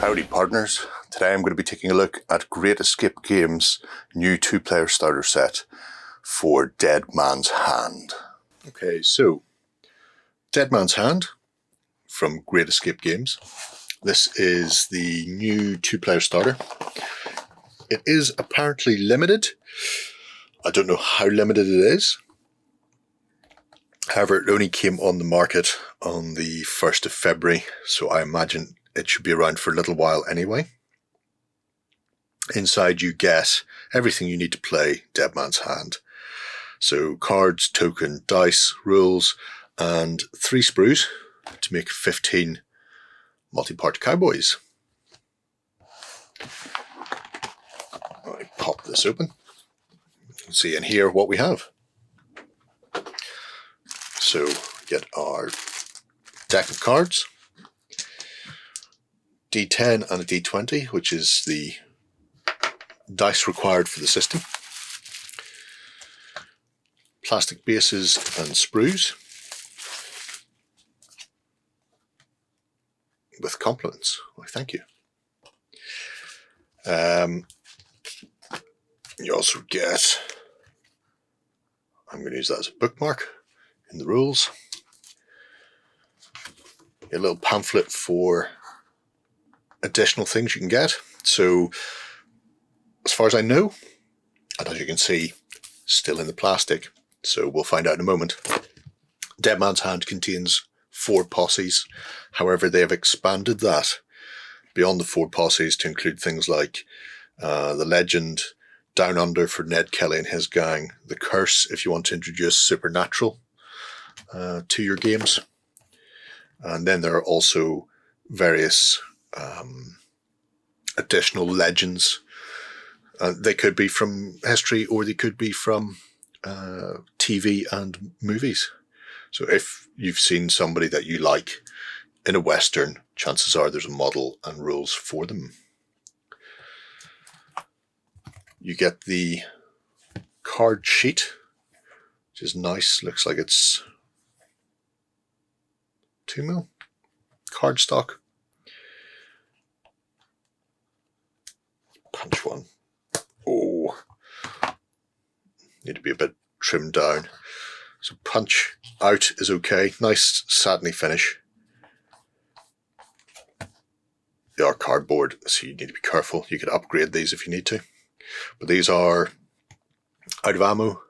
Howdy partners, today I'm going to be taking a look at Great Escape Games' new 2-player starter set for Dead Man's Hand. Okay, so Dead Man's Hand from Great Escape Games. This is the new 2-player starter. It is apparently limited. I don't know how limited it is. However, it only came on the market on the 1st of February, so I imagine it should be around for a little while anyway. Inside you get everything you need to play Dead Man's Hand. So cards, token, dice, rules, and 3 sprues to make 15 multi-part Cowboys. I pop this open. You can see in here what we have. So we get our deck of cards. D10 and a D20, which is the dice required for the system. Plastic bases and sprues with compliments. Well, thank you. You also get, I'm going to use that as a bookmark in the rules, a little pamphlet for additional things you can get. So as far as I know, and as you can see, still in the plastic, so we'll find out in a moment. Dead Man's Hand contains 4 posses. However, they have expanded that beyond the 4 posses to include things like the Legend, Down Under for Ned Kelly and his gang, the Curse if you want to introduce Supernatural to your games. And then there are also various additional legends. They could be from history or they could be from TV and movies. So if you've seen somebody that you like in a Western, chances are there's a model and rules for them. You get the card sheet, which is nice. Looks like it's 2mm cardstock. Punch one. Oh, need to be a bit trimmed down. So punch out is okay. Nice satiny finish. They are cardboard, so you need to be careful. You could upgrade these if you need to. But these are out of ammo,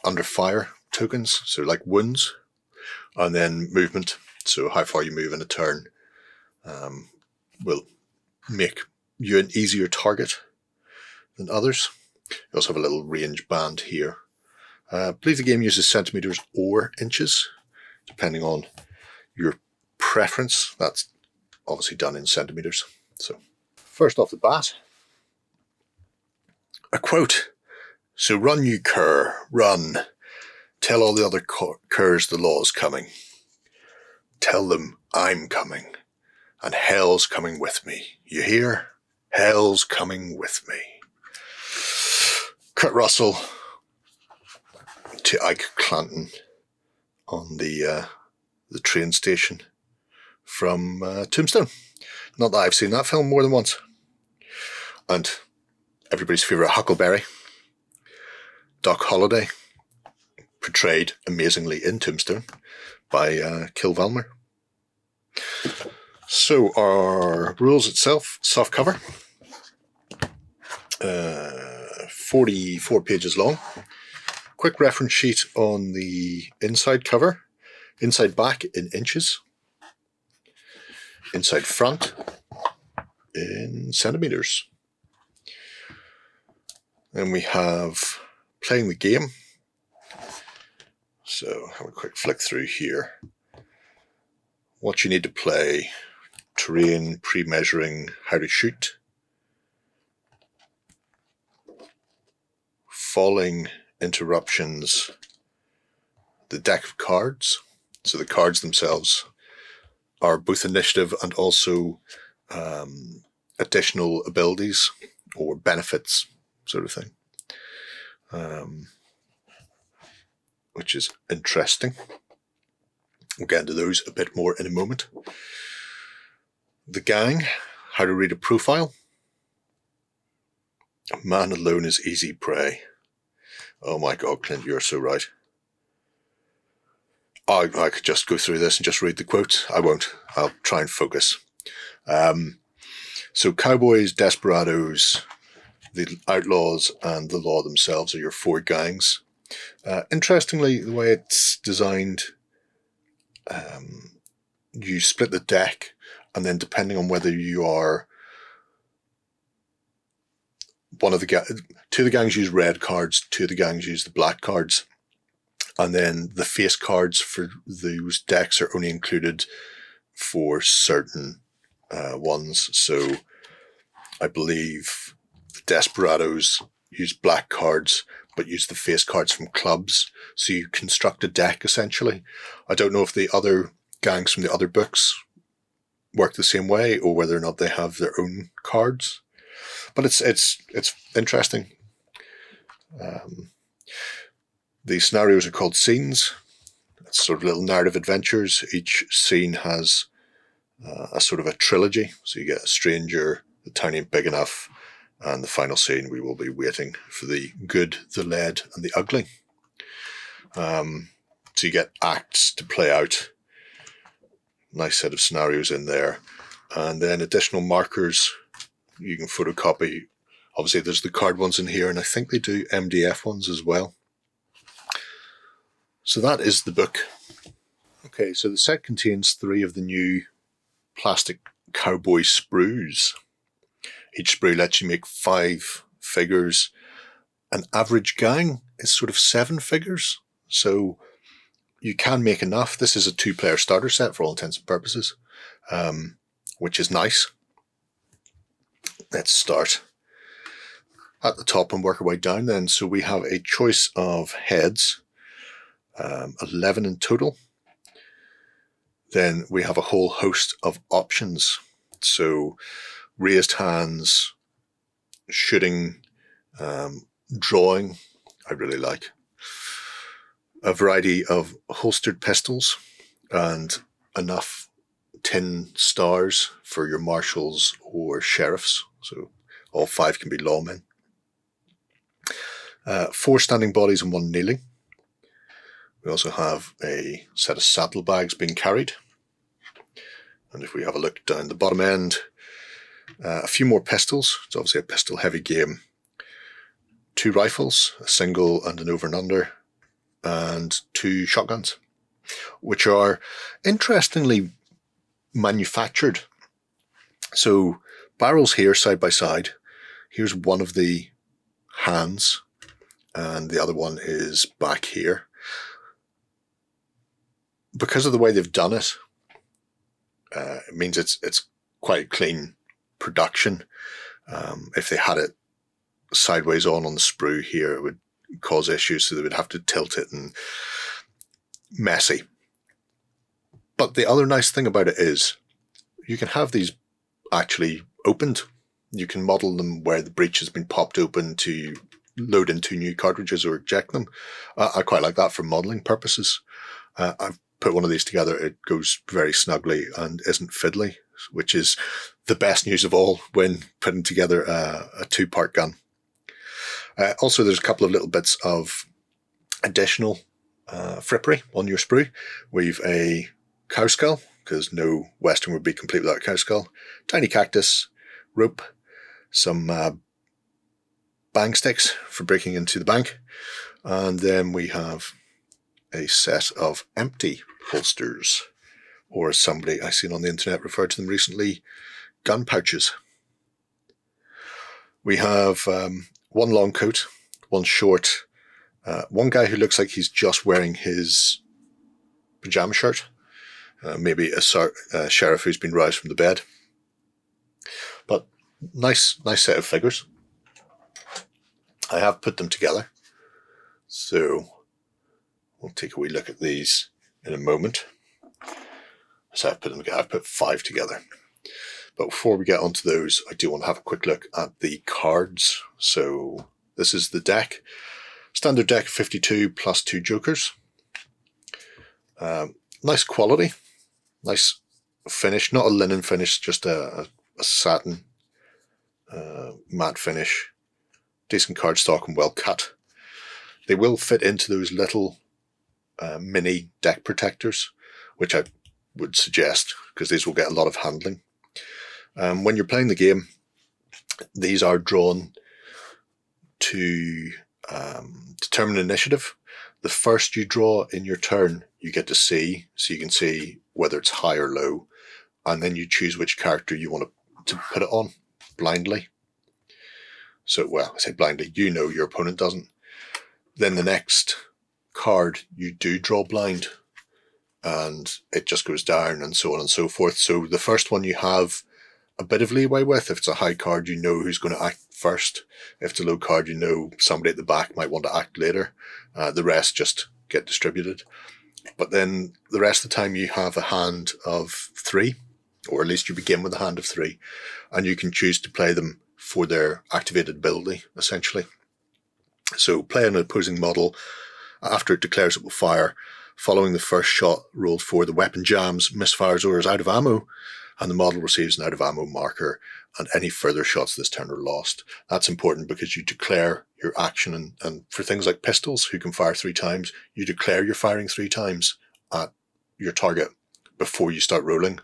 under fire tokens, so like wounds, and then movement. So how far you move in a turn will make you an easier target than others. You also have a little range band here. I believe the game uses centimeters or inches, depending on your preference. That's obviously done in centimeters. So first off the bat, a quote. So run you cur, run. Tell all the other curs the law's coming. Tell them I'm coming, and hell's coming with me. You hear? Hell's coming with me. Kurt Russell to Ike Clanton on the train station from Tombstone. Not that I've seen that film more than once. And everybody's favourite Huckleberry, Doc Holliday, portrayed amazingly in Tombstone by Kill Valmer. So our rules itself, soft cover, 44 pages long. Quick reference sheet on the inside cover, inside back in inches, inside front in centimeters. Then we have playing the game. So have a quick flick through here. What you need to play, terrain, pre-measuring, how to shoot, falling interruptions, the deck of cards. So the cards themselves are both initiative and also additional abilities or benefits, sort of thing, which is interesting. We'll get into those a bit more in a moment. The gang, how to read a profile. A man alone is easy prey. Oh my God, Clint, you're so right. I could just go through this and just read the quotes. I won't. I'll try and focus. So Cowboys, Desperados, the Outlaws, and the Law themselves are your 4 gangs. Interestingly, the way it's designed, you split the deck, and then depending on whether you are one of the 2 of the gangs use red cards, 2 of the gangs use the black cards, and then the face cards for those decks are only included for certain ones. So I believe the Desperados use black cards but use the face cards from clubs, so you construct a deck essentially. I don't know if the other gangs from the other books work the same way or whether or not they have their own cards, but it's interesting. The scenarios are called scenes. It's sort of little narrative adventures. Each scene has a sort of a trilogy, so you get a stranger, the town ain't big enough, and the final scene, we will be waiting for the good, the lead, and the ugly. So you get acts to play out. Nice set of scenarios in there. And then additional markers you can photocopy. Obviously, there's the card ones in here, and I think they do MDF ones as well. So that is the book. Okay, so the set contains 3 of the new plastic cowboy sprues. Each sprue lets you make 5 figures. An average gang is sort of 7 figures. So you can make enough. This is a 2-player starter set for all intents and purposes, which is nice. Let's start at the top and work our way down then. So we have a choice of heads, 11 in total. Then we have a whole host of options. So raised hands, shooting, drawing, I really like. A variety of holstered pistols and enough tin stars for your marshals or sheriffs. So all 5 can be lawmen. 4 standing bodies and 1 kneeling. We also have a set of saddlebags being carried. And if we have a look down the bottom end, a few more pistols. It's obviously a pistol heavy game. 2 rifles, a single and an over and under, and 2 shotguns, which are interestingly manufactured. So barrels here side by side. Here's one of the hands and the other one is back here. Because of the way they've done it, it means it's quite clean production. If they had it sideways on the sprue here, it would cause issues, so they would have to tilt it and messy. But the other nice thing about it is you can have these actually opened. You can model them where the breech has been popped open to load into new cartridges or eject them. I quite like that for modeling purposes. I've put one of these together. It goes very snugly and isn't fiddly, which is the best news of all when putting together a 2-part gun. Also, there's a couple of little bits of additional frippery on your sprue. We've a cow skull, because no Western would be complete without a cow skull. Tiny cactus, rope, some bang sticks for breaking into the bank. And then we have a set of empty holsters, or as somebody I seen on the internet referred to them recently, gun pouches. We have 1 long coat, 1 short, 1 guy who looks like he's just wearing his pajama shirt, maybe a sheriff who's been roused from the bed. But nice set of figures. I have put them together, so we'll take a wee look at these in a moment. So I've put 5 together. But before we get onto those, I do want to have a quick look at the cards. So this is the deck. Standard deck 52 plus 2 jokers. Nice quality. Nice finish, not a linen finish, just a satin matte finish. Decent cardstock and well cut. They will fit into those little mini deck protectors, which I would suggest, because these will get a lot of handling. When you're playing the game, these are drawn to determine initiative. The first you draw in your turn, you get to see, so you can see whether it's high or low, and then you choose which character you want to put it on blindly. So, well, I say blindly, you know, your opponent doesn't. Then the next card you do draw blind, and it just goes down and so on and so forth. So the first one you have a bit of leeway with. If it's a high card, you know who's going to act first. If it's a low card, you know somebody at the back might want to act later. The rest just get distributed. But then the rest of the time you have a hand of 3, or at least you begin with a hand of 3, and you can choose to play them for their activated ability, essentially. So play an opposing model. After it declares it will fire, following the first shot rolled for, the weapon jams, misfires, or is out of ammo, and the model receives an out of ammo marker, and any further shots this turn are lost. That's important because you declare your action, and for things like pistols, who can fire 3 times, you declare you're firing 3 times at your target before you start rolling.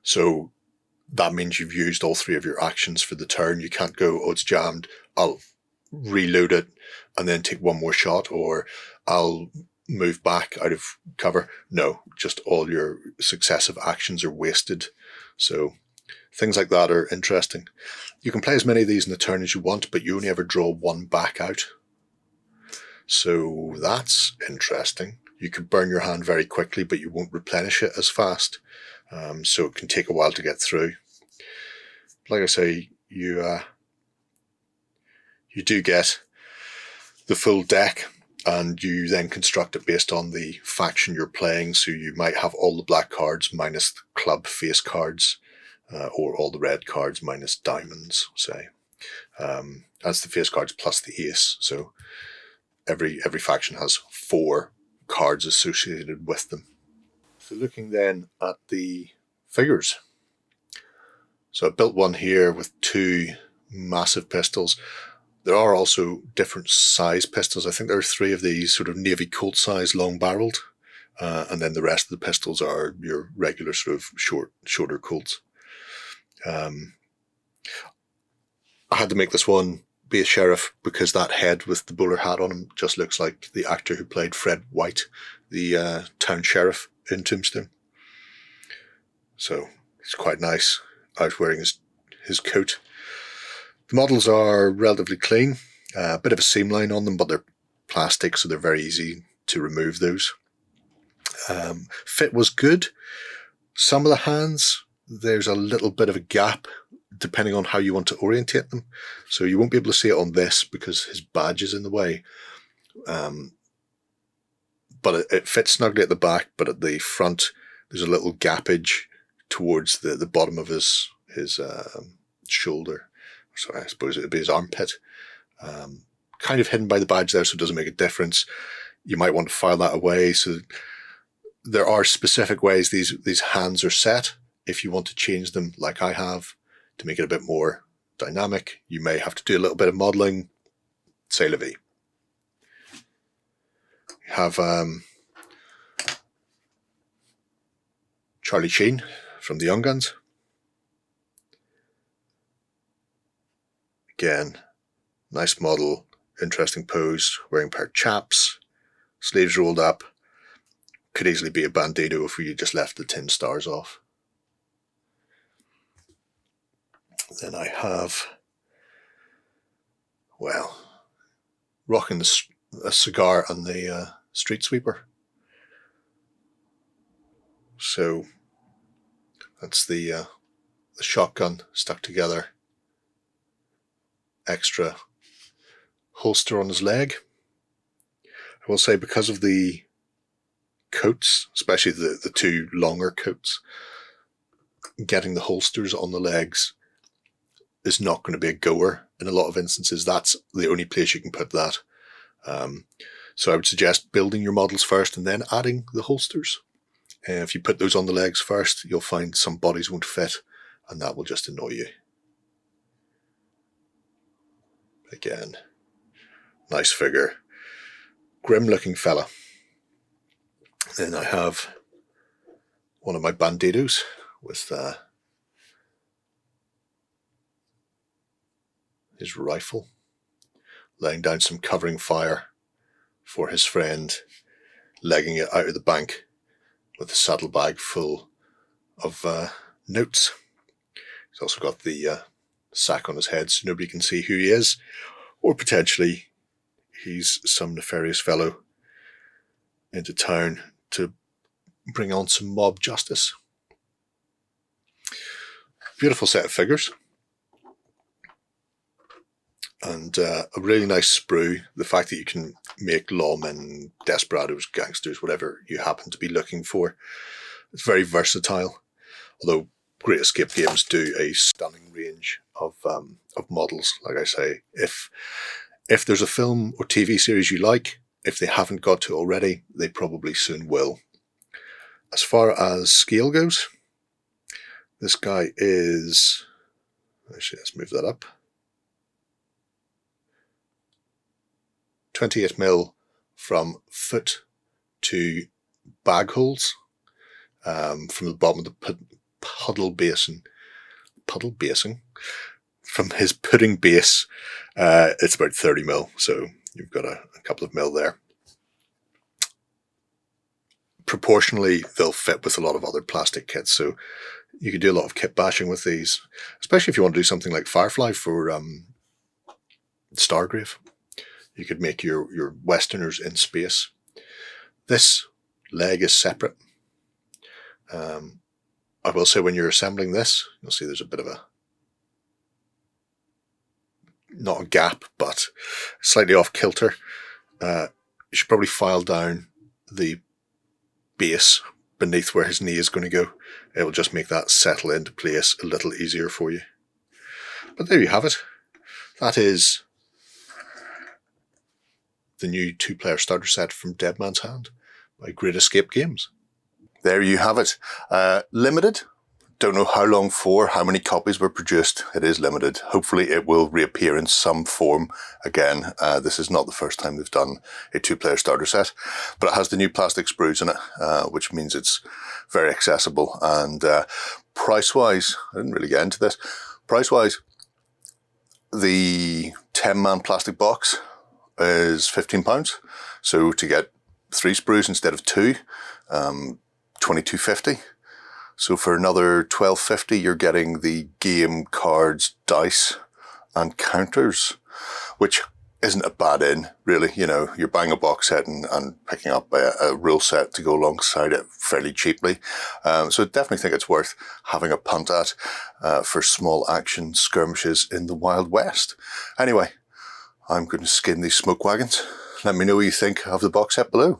So that means you've used all 3 of your actions for the turn. You can't go, oh, it's jammed, I'll reload it and then take 1 more shot, or I'll move back out of cover. No, just all your successive actions are wasted. So things like that are interesting. You can play as many of these in a turn as you want, but you only ever draw 1 back out. So that's interesting. You could burn your hand very quickly, but you won't replenish it as fast. So it can take a while to get through. Like I say, you do get the full deck, and you then construct it based on the faction you're playing. So you might have all the black cards minus the club face cards, or all the red cards minus diamonds, say. That's the face cards plus the ace. So every faction has 4 cards associated with them. So looking then at the figures. So I built one here with 2 massive pistols. There are also different size pistols. I think there are 3 of these sort of Navy Colt size long barreled. And then the rest of the pistols are your regular sort of shorter Colts. I had to make this one be a sheriff because that head with the bowler hat on him just looks like the actor who played Fred White, the town sheriff in Tombstone. So it's quite nice out wearing his coat. The models are relatively clean, a bit of a seam line on them, but they're plastic, so they're very easy to remove those. Fit was good. Some of the hands, there's a little bit of a gap depending on how you want to orientate them. So you won't be able to see it on this because his badge is in the way. But it fits snugly at the back, but at the front there's a little gappage towards the bottom of his shoulder. So I suppose it would be his armpit. Kind of hidden by the badge there, so it doesn't make a difference. You might want to file that away. So there are specific ways these hands are set. If you want to change them, like I have, to make it a bit more dynamic, you may have to do a little bit of modelling. C'est la vie. You have Charlie Sheen from the Young Guns. Again, nice model, interesting pose, wearing a pair of chaps, sleeves rolled up. Could easily be a Bandito if we just left the tin stars off. Then I have, well, rocking a cigar and the street sweeper. So that's the shotgun stuck together. Extra holster on his leg. I will say, because of the coats, especially the 2 longer coats, getting the holsters on the legs is not going to be a goer in a lot of instances. That's the only place you can put that. So I would suggest building your models first and then adding the holsters. And if you put those on the legs first, you'll find some bodies won't fit, and that will just annoy you. Again, nice figure. Grim looking fella. Then I have one of my banditos with his rifle, laying down some covering fire for his friend, legging it out of the bank with a saddlebag full of notes. He's also got the sack on his head so nobody can see who he is, or potentially he's some nefarious fellow into town to bring on some mob justice. Beautiful set of figures. And a really nice sprue. The fact that you can make lawmen, desperados, gangsters, whatever you happen to be looking for. It's very versatile. Although Great Escape games do a stunning range of models. Like I say, if there's a film or TV series you like, if they haven't got to already, they probably soon will. As far as scale goes, this guy is... Actually, let's move that up. 28mm from foot to bag holes, from the bottom of the puddle basin, from his pudding base, it's about 30mm, so you've got a couple of mil there. Proportionally, they'll fit with a lot of other plastic kits, so you could do a lot of kit bashing with these, especially if you want to do something like Firefly for Stargrave. You could make your Westerners in space. This leg is separate. I will say when you're assembling this, you'll see there's a bit of a, not a gap, but slightly off kilter. You should probably file down the base beneath where his knee is going to go. It will just make that settle into place a little easier for you. But there you have it. That is the new 2-player starter set from Dead Man's Hand by Great Escape Games. There you have it. Limited. Don't know how long for, how many copies were produced. It is limited. Hopefully it will reappear in some form again. This is not the first time they've done a 2-player starter set, but it has the new plastic sprues in it, which means it's very accessible. And price-wise, I didn't really get into this. Price-wise, the 10-man plastic box is £15. So to get 3 sprues instead of 2, £22.50. So for another £12.50, you're getting the game, cards, dice, and counters, which isn't a bad in, really. You know, you're buying a box set and picking up a rule set to go alongside it fairly cheaply. So I definitely think it's worth having a punt at for small action skirmishes in the Wild West. Anyway, I'm going to skin these smoke wagons. Let me know what you think of the box set below.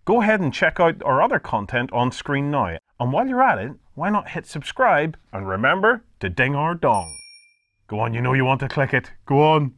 Go ahead and check out our other content on screen now. And while you're at it, why not hit subscribe and remember to ding our dong. Go on, you know you want to click it. Go on.